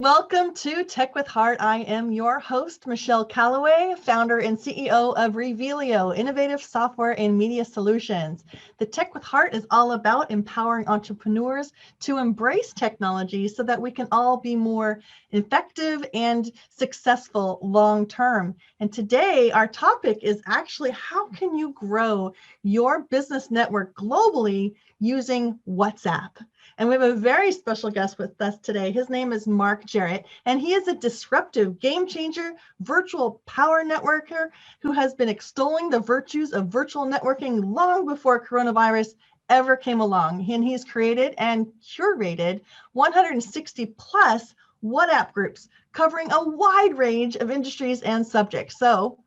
Welcome to Tech with Heart. I am your host, Michelle Calloway, founder and CEO of Revelio, Innovative Software and Media Solutions. The Tech with Heart is all about empowering entrepreneurs to embrace technology so that we can all be more effective and successful long term. And today, our topic is actually how can you grow your business network globally using WhatsApp? And we have a very special guest with us today. His name is Marc Jarrett, and he is a disruptive, game-changer, virtual power networker who has been extolling the virtues of virtual networking long before coronavirus ever came along. And he's created and curated 160 plus WhatsApp groups covering a wide range of industries and subjects. So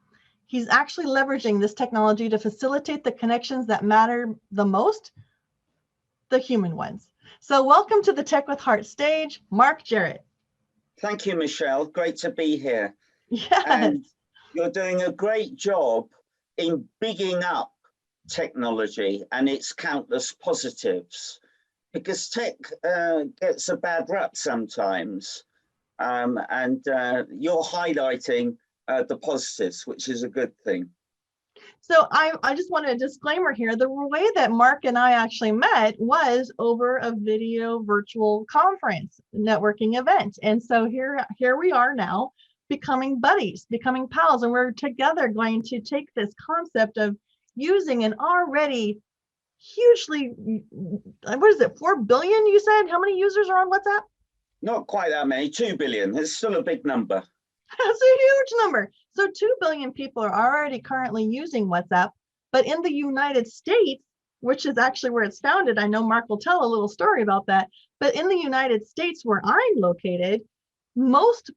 he's actually leveraging this technology to facilitate the connections that matter the most, the human ones. So welcome to the Tech with Heart stage, Marc Jarrett. Thank you, Michelle. Great to be here. Yes. And you're doing a great job in bigging up technology and its countless positives, because tech gets a bad rap sometimes. And you're highlighting the positives, which is a good thing. So I just want a disclaimer here. The way that Marc and I actually met was over a video virtual conference networking event. And so here we are now becoming buddies, becoming pals, and we're together going to take this concept of using an already hugely, what is it, 4 billion you said? How many users are on WhatsApp? Not quite that many, 2 billion. It's still a big number. That's a huge number. So 2 billion people are already currently using WhatsApp, but in the United States, which is actually where it's founded, I know Marc will tell a little story about that, but in the United States where I'm located, most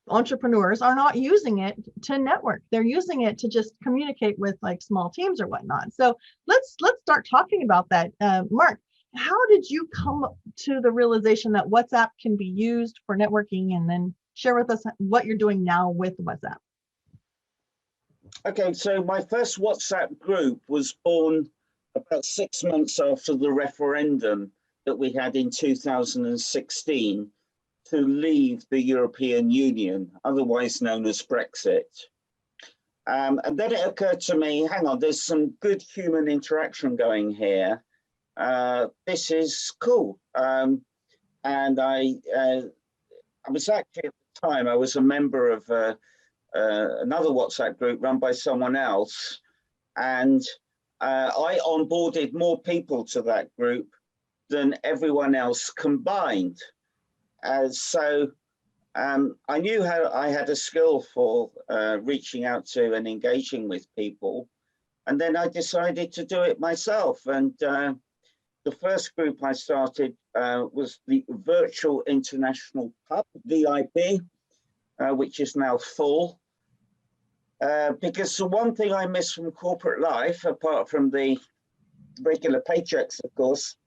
entrepreneurs are not using it to network. They're using it to just communicate with like small teams or whatnot. So let's start talking about that. Marc, how did you come to the realization that WhatsApp can be used for networking, and then share with us what you're doing now with WhatsApp? Okay, so my first WhatsApp group was born about 6 months after the referendum that we had in 2016 to leave the European Union, otherwise known as Brexit. And then it occurred to me, hang on, there's some good human interaction going here. This is cool. And I was actually, at the time, I was a member of another WhatsApp group run by someone else, and I onboarded more people to that group than everyone else combined. So I knew how I had a skill for reaching out to and engaging with people, and then I decided to do it myself. And the first group I started was the Virtual International Pub, VIP, which is now full. Because the one thing I miss from corporate life, apart from the regular paychecks, of course,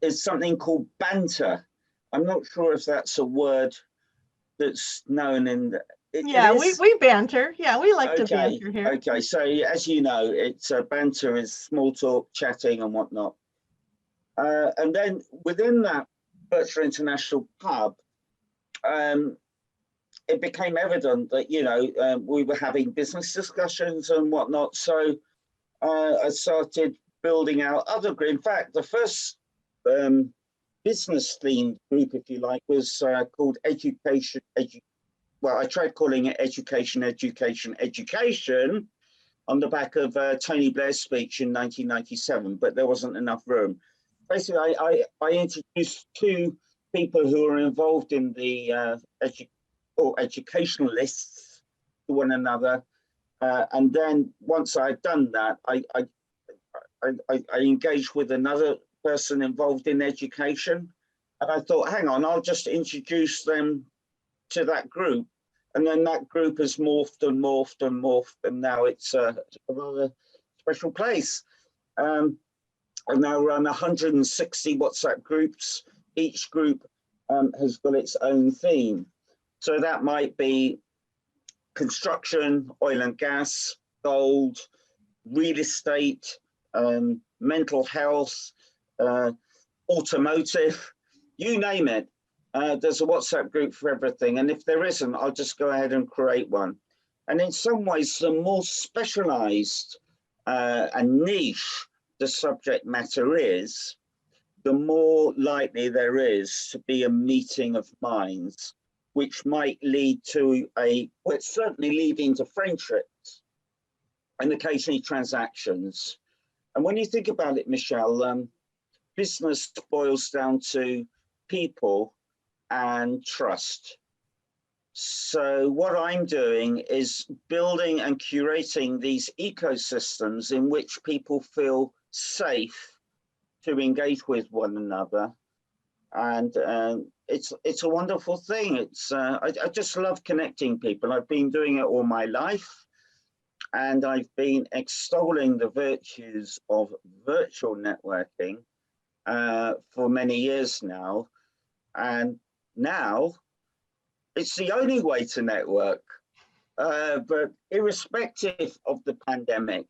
is something called banter. I'm not sure if that's a word that's known in the, yeah, we banter. Yeah, we like to banter here. Okay, so as you know, it's banter is small talk, chatting and whatnot. And then within that Virtual International Pub, it became evident that, you know, we were having business discussions and whatnot. So I started building out other groups. In fact, the first business themed group, if you like, was called Education. Well, I tried calling it Education on the back of Tony Blair's speech in 1997, but there wasn't enough room. Basically, I introduced two people who are involved in the educationalists to one another, and then once I'd done that, I engaged with another person involved in education, and I thought, hang on, I'll just introduce them to that group, and then that group has morphed and morphed and morphed, and now it's a rather special place. I now run 160 WhatsApp groups. Each group has got its own theme. So that might be construction, oil and gas, gold, real estate, mental health, automotive, you name it. There's a WhatsApp group for everything. And if there isn't, I'll just go ahead and create one. And in some ways, the more specialized and niche the subject matter is, the more likely there is to be a meeting of minds, which might lead to well, it's certainly leading to friendships and occasionally transactions. And when you think about it, Michelle, business boils down to people and trust. So what I'm doing is building and curating these ecosystems in which people feel safe to engage with one another. And it's a wonderful thing. I just love connecting people. I've been doing it all my life, and I've been extolling the virtues of virtual networking for many years now. And now it's the only way to network. But irrespective of the pandemic,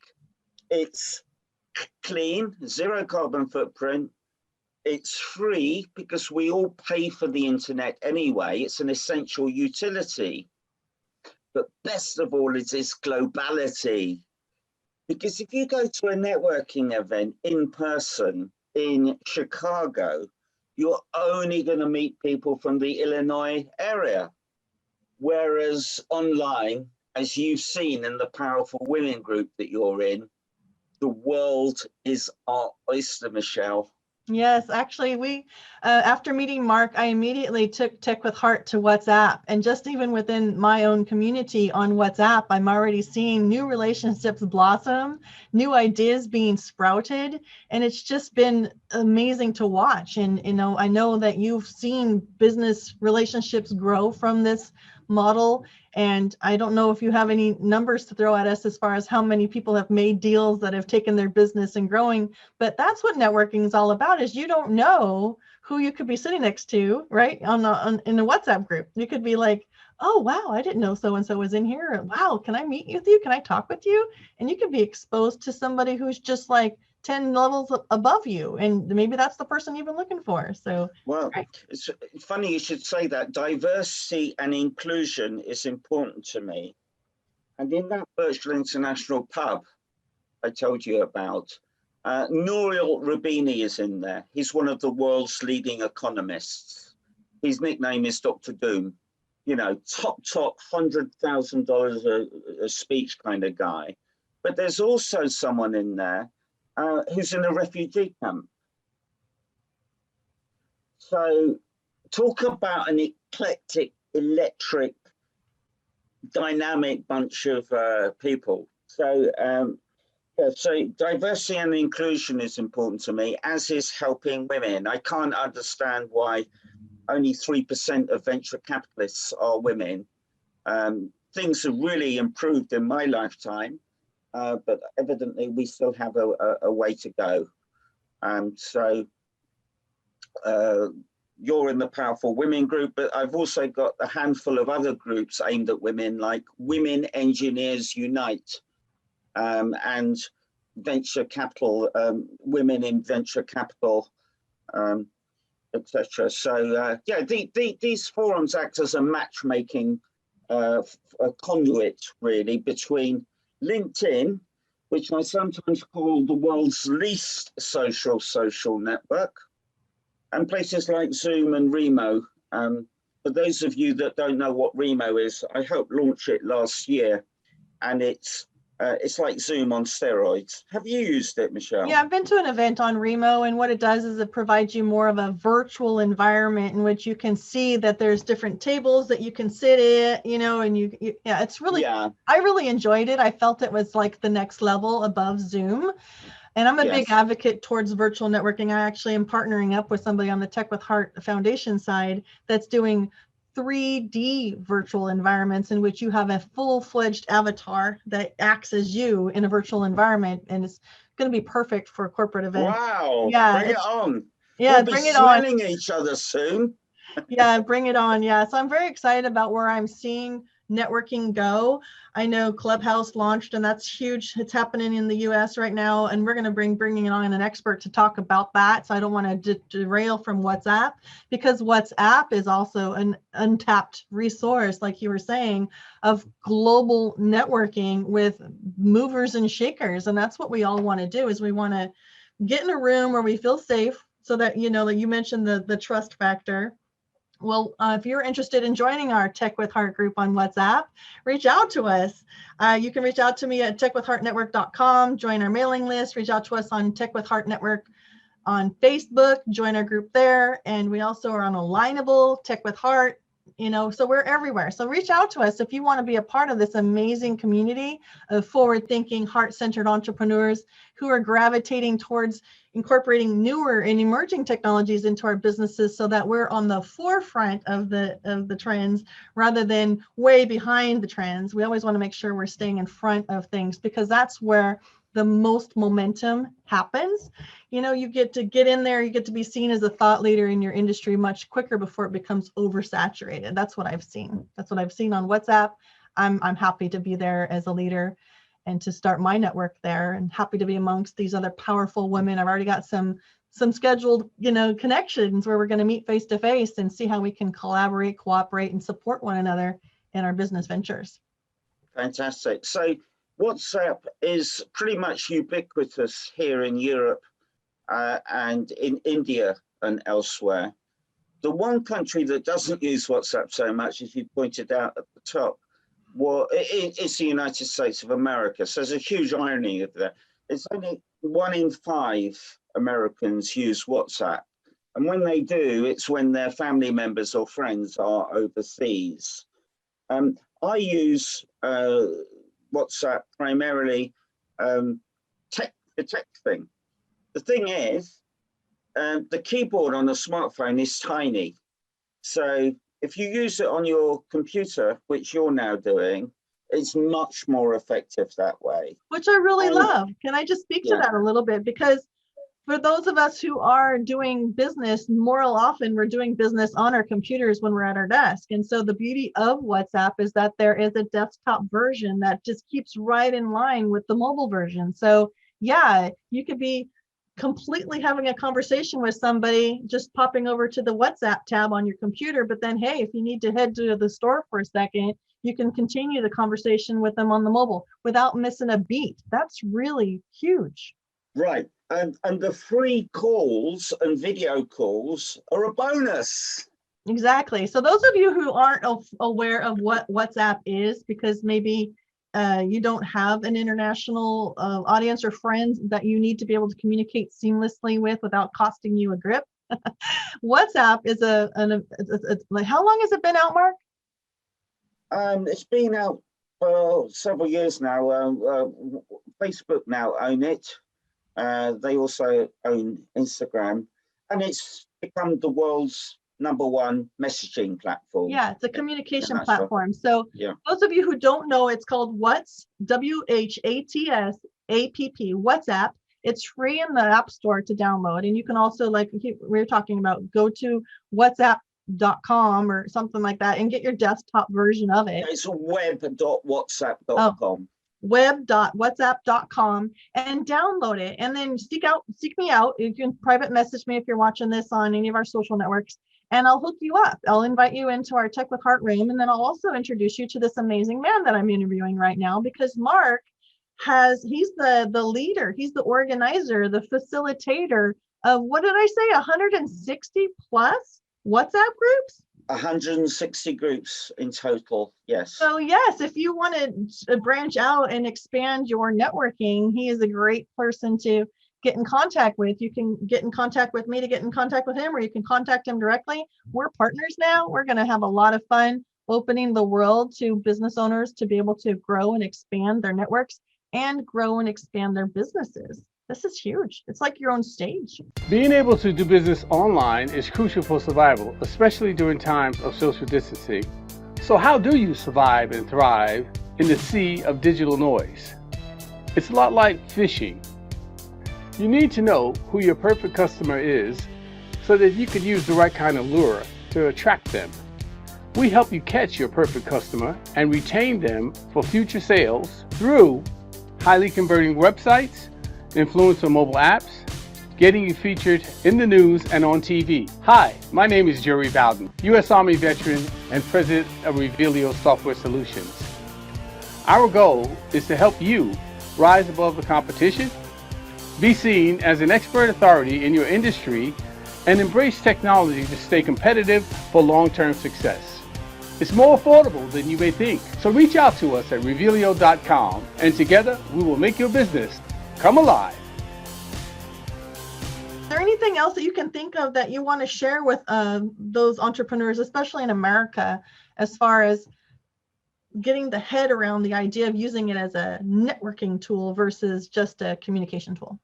it's clean, zero carbon footprint. It's free because we all pay for the internet anyway. It's an essential utility. But best of all is this globality. Because if you go to a networking event in person in Chicago, you're only going to meet people from the Illinois area. Whereas online, as you've seen in the Powerful Women group that you're in, the world is our oyster, Michelle. Yes, actually, we after meeting Mark, I immediately took Tech with Heart to WhatsApp, and just even within my own community on WhatsApp, I'm already seeing new relationships blossom, new ideas being sprouted, and it's just been amazing to watch. And I know that you've seen business relationships grow from this model, and I don't know if you have any numbers to throw at us as far as how many people have made deals that have taken their business and growing, but that's what networking is all about. Is you don't know who you could be sitting next to, right? In a WhatsApp group, you could be like, oh wow, I didn't know so and so was in here. Wow, can I meet with you? Can I talk with you? And you could be exposed to somebody who's just like 10 levels above you, and maybe that's the person you've been looking for. So well, it's funny you should say that. Diversity and inclusion is important to me. And in that virtual international pub I told you about, Nouriel Roubini is in there. He's one of the world's leading economists. His nickname is Dr. Doom. Top $100,000 a speech kind of guy. But there's also someone in there who's in a refugee camp. So talk about an eclectic, electric, dynamic bunch of people. So diversity and inclusion is important to me, as is helping women. I can't understand why only 3% of venture capitalists are women. Things have really improved in my lifetime, but evidently we still have a way to go. You're in the Powerful Women group, but I've also got a handful of other groups aimed at women, like Women Engineers Unite, and venture capital, women in venture capital, etc. So these forums act as a matchmaking a conduit, really, between LinkedIn, which I sometimes call the world's least social network, and places like Zoom and Remo. For those of you that don't know what Remo is, I helped launch it last year, and it's like Zoom on steroids. Have you used it, Michelle? Yeah, I've been to an event on Remo, and what it does is it provides you more of a virtual environment in which you can see that there's different tables that you can sit at, and it's really, I really enjoyed it. I felt it was like the next level above Zoom. And I'm a big advocate towards virtual networking. I actually am partnering up with somebody on the Tech with Heart Foundation side that's doing 3D virtual environments in which you have a full-fledged avatar that acts as you in a virtual environment, and it's going to be perfect for corporate events. Wow! Yeah, bring it on. Yeah, we'll bring be it on. Smelling each other soon. Yeah, bring it on. Yeah, so I'm very excited about where I'm seeing networking go. I know Clubhouse launched, and that's huge. It's happening in the US right now, and we're going to bringing on an expert to talk about that. So I don't want to derail from WhatsApp, because WhatsApp is also an untapped resource, like you were saying, of global networking with movers and shakers. And that's what we all want to do, is we want to get in a room where we feel safe, so that, like you mentioned, the trust factor. Well, if you're interested in joining our Tech with Heart group on WhatsApp, reach out to us. You can reach out to me at techwithheartnetwork.com, join our mailing list, reach out to us on Tech with Heart Network on Facebook, join our group there. And we also are on Alignable, Tech with Heart, so we're everywhere. So reach out to us if you want to be a part of this amazing community of forward-thinking, heart-centered entrepreneurs who are gravitating towards incorporating newer and emerging technologies into our businesses, so that we're on the forefront of the trends rather than way behind the trends. We always want to make sure we're staying in front of things, because that's where the most momentum happens. You get to get in there, you get to be seen as a thought leader in your industry much quicker before it becomes oversaturated. That's what I've seen. That's what I've seen on WhatsApp. I'm happy to be there as a leader and to start my network there, and happy to be amongst these other powerful women. I've already got some scheduled, connections where we're going to meet face to face and see how we can collaborate, cooperate, and support one another in our business ventures. Fantastic. So WhatsApp is pretty much ubiquitous here in Europe and in India and elsewhere. The one country that doesn't use WhatsApp so much, as you pointed out at the top, it's the United States of America. So there's a huge irony of that. It's only 1 in 5 Americans use WhatsApp. And when they do, it's when their family members or friends are overseas. I use WhatsApp primarily for texting. The thing is, the keyboard on a smartphone is tiny. So if you use it on your computer, which you're now doing, it's much more effective that way. Which I really love. Can I just speak to that a little bit? Because for those of us who are doing business, more often we're doing business on our computers when we're at our desk. And so the beauty of WhatsApp is that there is a desktop version that just keeps right in line with the mobile version. So yeah, you could be completely having a conversation with somebody, just popping over to the WhatsApp tab on your computer. But then, hey, if you need to head to the store for a second, you can continue the conversation with them on the mobile without missing a beat. That's really huge. Right. And the free calls and video calls are a bonus. Exactly. So those of you who aren't aware of what WhatsApp is, because maybe you don't have an international audience or friends that you need to be able to communicate seamlessly with without costing you a grip. WhatsApp is like, how long has it been out, Mark? It's been out for several years now. Facebook now own it. They also own Instagram, and it's become the world's #1 messaging platform. Yeah, it's a communication platform. So those of you who don't know, it's called WhatsApp, WhatsApp. It's free in the App Store to download. And you can also, like we were talking about, go to whatsapp.com or something like that and get your desktop version of it. It's web.whatsapp.com. web.whatsapp.com and download it, and then seek me out. You can private message me if you're watching this on any of our social networks, and I'll hook you up. I'll invite you into our Tech with Heart room, and then I'll also introduce you to this amazing man that I'm interviewing right now, because Mark he's the leader, he's the organizer, the facilitator of, what did I say, 160 plus WhatsApp groups? 160 groups in total, yes. So yes, if you want to branch out and expand your networking, he is a great person to get in contact with. You can get in contact with me to get in contact with him, or you can contact him directly. We're partners now. We're going to have a lot of fun opening the world to business owners to be able to grow and expand their networks and grow and expand their businesses. This is huge. It's like your own stage. Being able to do business online is crucial for survival, especially during times of social distancing. So how do you survive and thrive in the sea of digital noise? It's a lot like fishing. You need to know who your perfect customer is so that you can use the right kind of lure to attract them. We help you catch your perfect customer and retain them for future sales through highly converting websites, influencer mobile apps, getting you featured in the news and on TV. Hi, my name is Jerry Bowden, U.S. Army veteran and president of Revealio Software Solutions. Our goal is to help you rise above the competition, be seen as an expert authority in your industry, and embrace technology to stay competitive for long-term success. It's more affordable than you may think. So reach out to us at revealio.com, and together we will make your business come alive. Is there anything else that you can think of that you want to share with those entrepreneurs, especially in America, as far as getting the head around the idea of using it as a networking tool versus just a communication tool?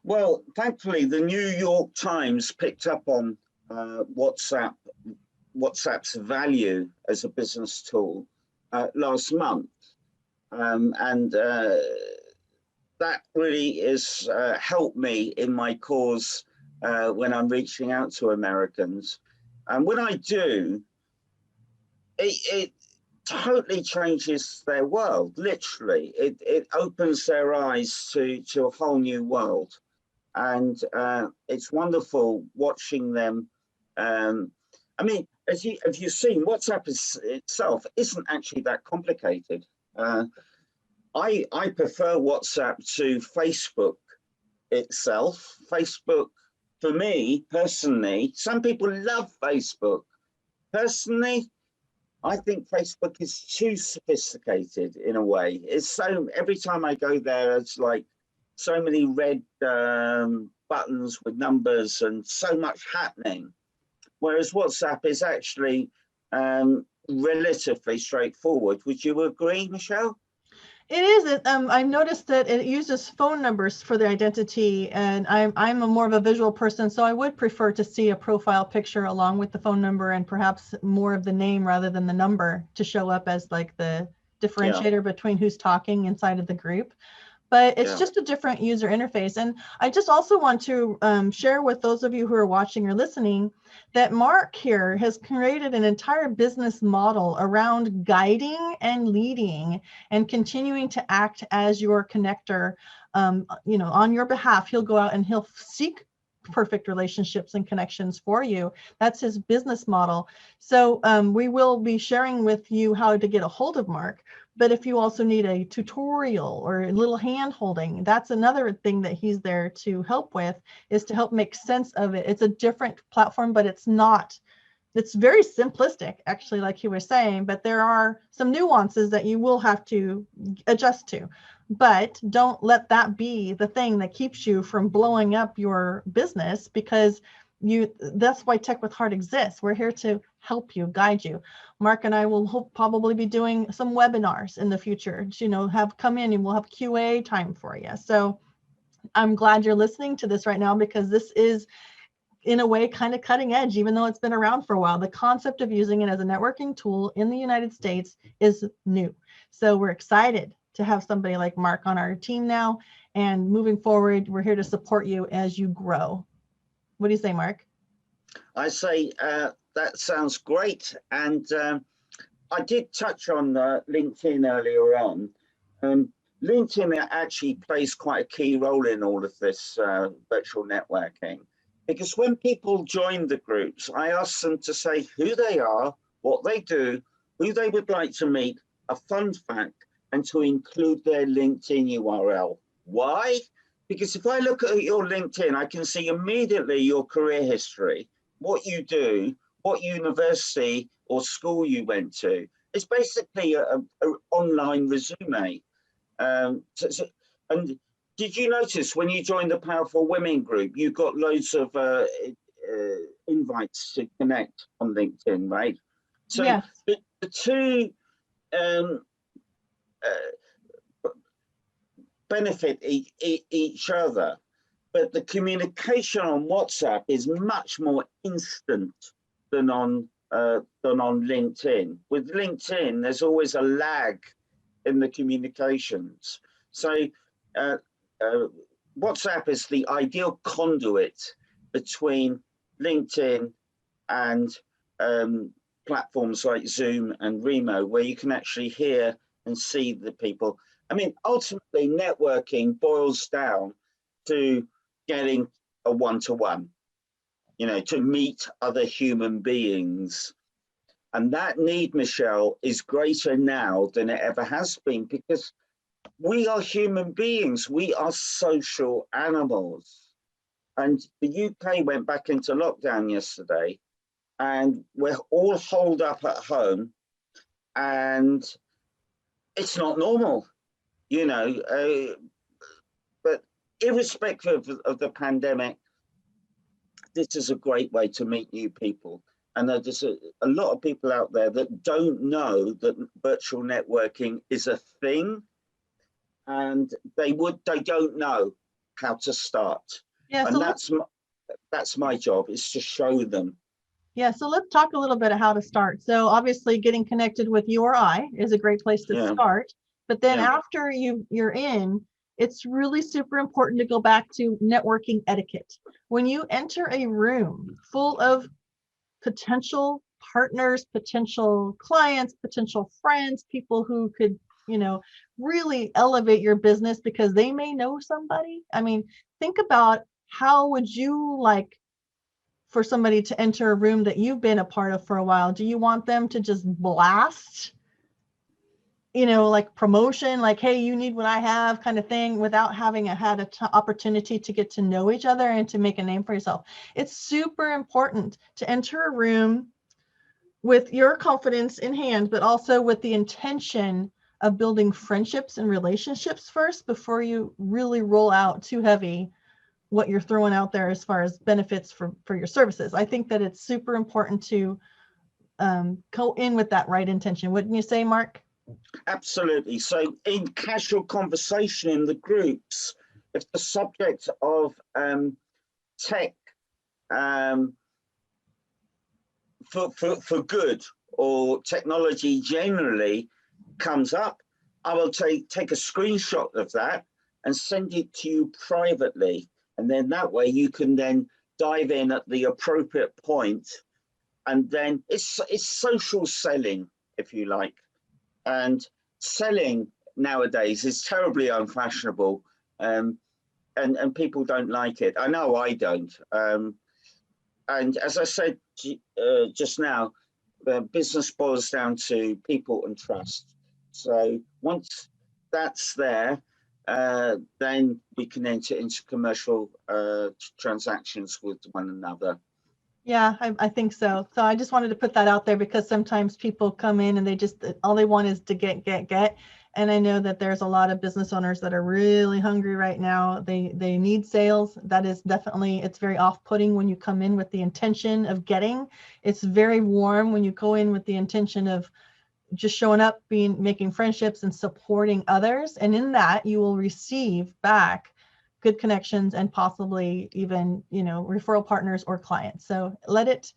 Well, thankfully, the New York Times picked up on WhatsApp's value as a business tool last month, and that really has helped me in my cause when I'm reaching out to Americans. And when I do, it totally changes their world. Literally, it opens their eyes to a whole new world, and it's wonderful watching them. I mean, as you've seen, WhatsApp itself isn't actually that complicated. I prefer WhatsApp to Facebook itself. Facebook, for me personally, some people love Facebook. Personally, I think Facebook is too sophisticated in a way. It's so, every time I go there, it's like so many red buttons with numbers and so much happening. Whereas WhatsApp is actually relatively straightforward. Would you agree, Michelle? It is. I've noticed that it uses phone numbers for the identity, and I'm a more of a visual person, so I would prefer to see a profile picture along with the phone number and perhaps more of the name rather than the number to show up as like the differentiator between who's talking inside of the group. But it's just a different user interface. And I just also want to share with those of you who are watching or listening that Marc here has created an entire business model around guiding and leading and continuing to act as your connector. You know, on your behalf, he'll go out and he'll seek perfect relationships and connections for you. That's his business model. So we will be sharing with you how to get a hold of Marc. But if you also need a tutorial or a little hand holding, that's another thing that he's there to help with, is to help make sense of it. It's a different platform, but it's very simplistic, actually, like he was saying, but there are some nuances that you will have to adjust to. But don't let that be the thing that keeps you from blowing up your business, because that's why Tech with Heart exists. We're here to help you, guide you. Marc and I will probably be doing some webinars in the future, have come in and we'll have QA time for you. So I'm glad you're listening to this right now, because this is in a way kind of cutting edge, even though it's been around for a while. The concept of using it as a networking tool in the United States is new. So we're excited to have somebody like Marc on our team now, and moving forward, we're here to support you as you grow. What do you say, Marc? I say that sounds great. And I did touch on LinkedIn earlier on. LinkedIn actually plays quite a key role in all of this virtual networking, because when people join the groups, I ask them to say who they are, what they do, who they would like to meet, a fun fact, and to include their LinkedIn URL. Why? Because if I look at your LinkedIn, I can see immediately your career history, what you do, what university or school you went to. It's basically an online resume. And did you notice when you joined the Powerful Women group, you got loads of invites to connect on LinkedIn, right? So yes. The two benefit each other, but the communication on WhatsApp is much more instant than on LinkedIn. With LinkedIn, there's always a lag in the communications. So WhatsApp is the ideal conduit between LinkedIn and platforms like Zoom and Remo, where you can actually hear and see the people. I mean, ultimately, networking boils down to getting a one-to-one, you know, to meet other human beings. And that need, Michelle, is greater now than it ever has been, because we are human beings. We are social animals. And the UK went back into lockdown yesterday, and we're all holed up at home, and it's not normal, you know. But irrespective of the pandemic, this is a great way to meet new people. And there's a lot of people out there that don't know that virtual networking is a thing, and they don't know how to start. Yeah, And so that's my job, is to show them. yeah, so let's talk a little bit of how to start. So obviously getting connected with you or I is a great place to start. But then after you're in, it's really super important to go back to networking etiquette. When you enter a room full of potential partners, potential clients, potential friends, people who could, you know, really elevate your business because they may know somebody. I mean, think about how would you like for somebody to enter a room that you've been a part of for a while? Do you want them to just blast, you know, like promotion, like, hey, you need what I have kind of thing, without having had an opportunity to get to know each other and to make a name for yourself? It's super important to enter a room with your confidence in hand, but also with the intention of building friendships and relationships first before you really roll out too heavy what you're throwing out there as far as benefits for your services. I think that it's super important to go in with that right intention. Wouldn't you say, Mark? Absolutely. So in casual conversation in the groups, if the subject of tech for good, or technology generally, comes up, I will take a screenshot of that and send it to you privately. And then that way you can then dive in at the appropriate point. And then it's social selling, if you like. And selling nowadays is terribly unfashionable, and people don't like it. I know I don't. And as I said just now, business boils down to people and trust. So once that's there, then we can enter into commercial transactions with one another. Yeah, I think so. So I just wanted to put that out there because sometimes people come in and they just, all they want is to get. And I know that there's a lot of business owners that are really hungry right now. They need sales. That is definitely, it's very off-putting when you come in with the intention of getting. It's very warm when you go in with the intention of just showing up, making friendships and supporting others. And in that, you will receive back good connections and possibly even, you know, referral partners or clients. So let it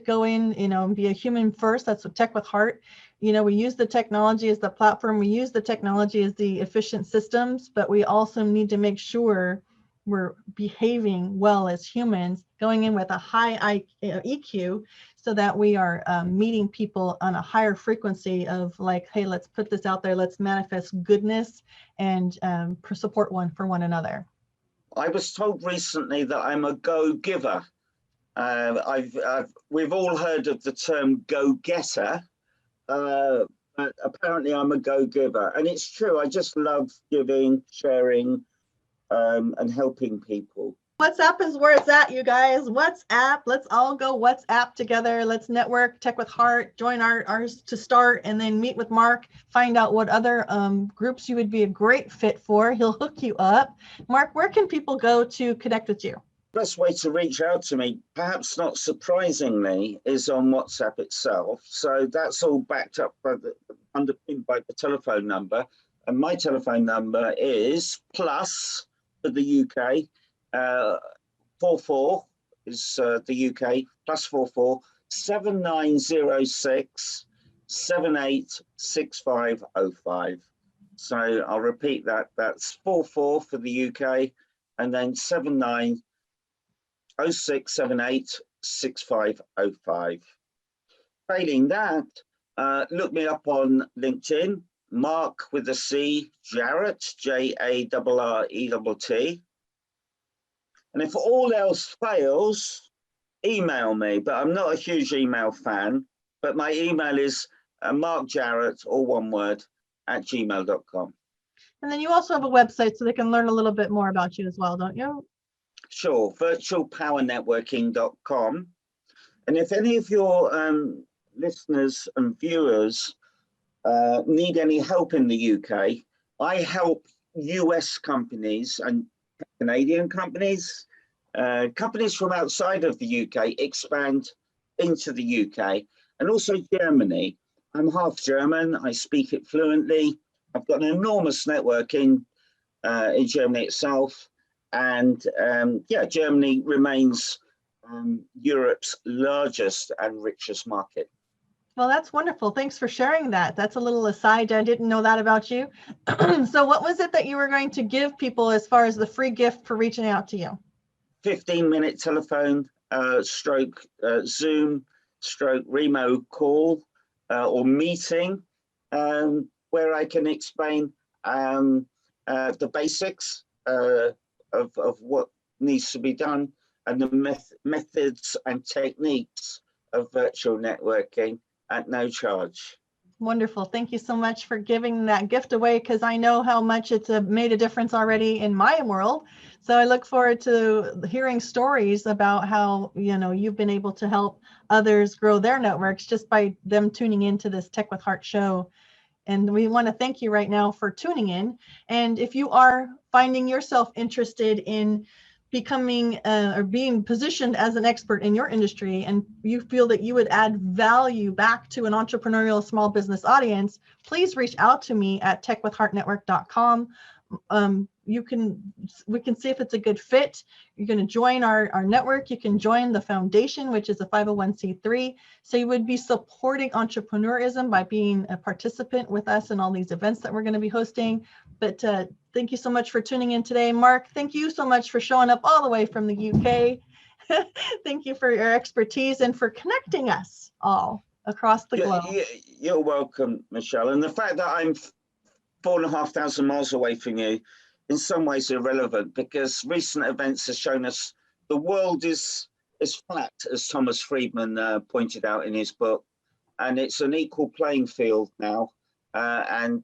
go in, you know, and be a human first. That's what Tech with Heart. You know, we use the technology as the platform. We use the technology as the efficient systems, but we also need to make sure we're behaving well as humans, going in with a high EQ, so that we are meeting people on a higher frequency of like, hey, let's put this out there. Let's manifest goodness and support one another. I was told recently that I'm a go-giver. We've all heard of the term go-getter, but apparently I'm a go-giver, and it's true. I just love giving, sharing, and helping people. WhatsApp is where it's at, you guys. WhatsApp, let's all go WhatsApp together. Let's network, Tech with Heart, join ours to start, and then meet with Mark, find out what other groups you would be a great fit for. He'll hook you up. Mark, where can people go to connect with you? Best way to reach out to me, perhaps not surprisingly, is on WhatsApp itself. So that's all backed up by underpinned by the telephone number. And my telephone number is plus for the UK. 44 is the UK, +44 7906 786505. So I'll repeat that. That's 44 for the UK, and then 7906786505. Failing that, look me up on LinkedIn, Marc with a C, Jarrett, Jarrett. And if all else fails, email me. But I'm not a huge email fan. But my email is Marc Jarrett, all one word, @gmail.com. And then you also have a website so they can learn a little bit more about you as well, don't you? Sure, virtualpowernetworking.com. And if any of your listeners and viewers need any help in the UK, I help US companies and Canadian companies, companies from outside of the UK expand into the UK, and also Germany. I'm half German, I speak it fluently. I've got an enormous network in Germany itself. And yeah, Germany remains Europe's largest and richest market. Well, that's wonderful. Thanks for sharing that. That's a little aside. I didn't know that about you. So what was it that you were going to give people as far as the free gift for reaching out to you? 15-minute telephone stroke Zoom stroke remote call or meeting where I can explain the basics of what needs to be done and the methods and techniques of virtual networking at no charge. Wonderful. Thank you so much for giving that gift away, because I know how much it's made a difference already in my world. So I look forward to hearing stories about how, you know, you've been able to help others grow their networks just by them tuning into this Tech with Heart show. And we want to thank you right now for tuning in. And if you are finding yourself interested in becoming or being positioned as an expert in your industry, and you feel that you would add value back to an entrepreneurial small business audience, please reach out to me at techwithheartnetwork.com. We can see if it's a good fit. You're going to join our network. You can join the foundation, which is a 501c3. So you would be supporting entrepreneurism by being a participant with us in all these events that we're going to be hosting. But thank you so much for tuning in today. Marc, thank you so much for showing up all the way from the UK. Thank you for your expertise and for connecting us all across the globe. You're welcome, Michelle. And the fact that I'm 4,500 miles away from you, in some ways irrelevant, because recent events have shown us the world is flat, as Thomas Friedman pointed out in his book, and it's an equal playing field now, and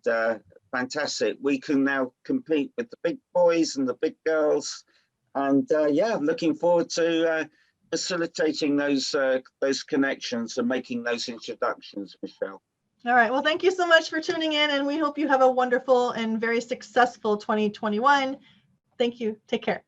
fantastic. We can now compete with the big boys and the big girls, and yeah, I'm looking forward to facilitating those connections and making those introductions, Michelle. All right. Well, thank you so much for tuning in, and we hope you have a wonderful and very successful 2021. Thank you. Take care.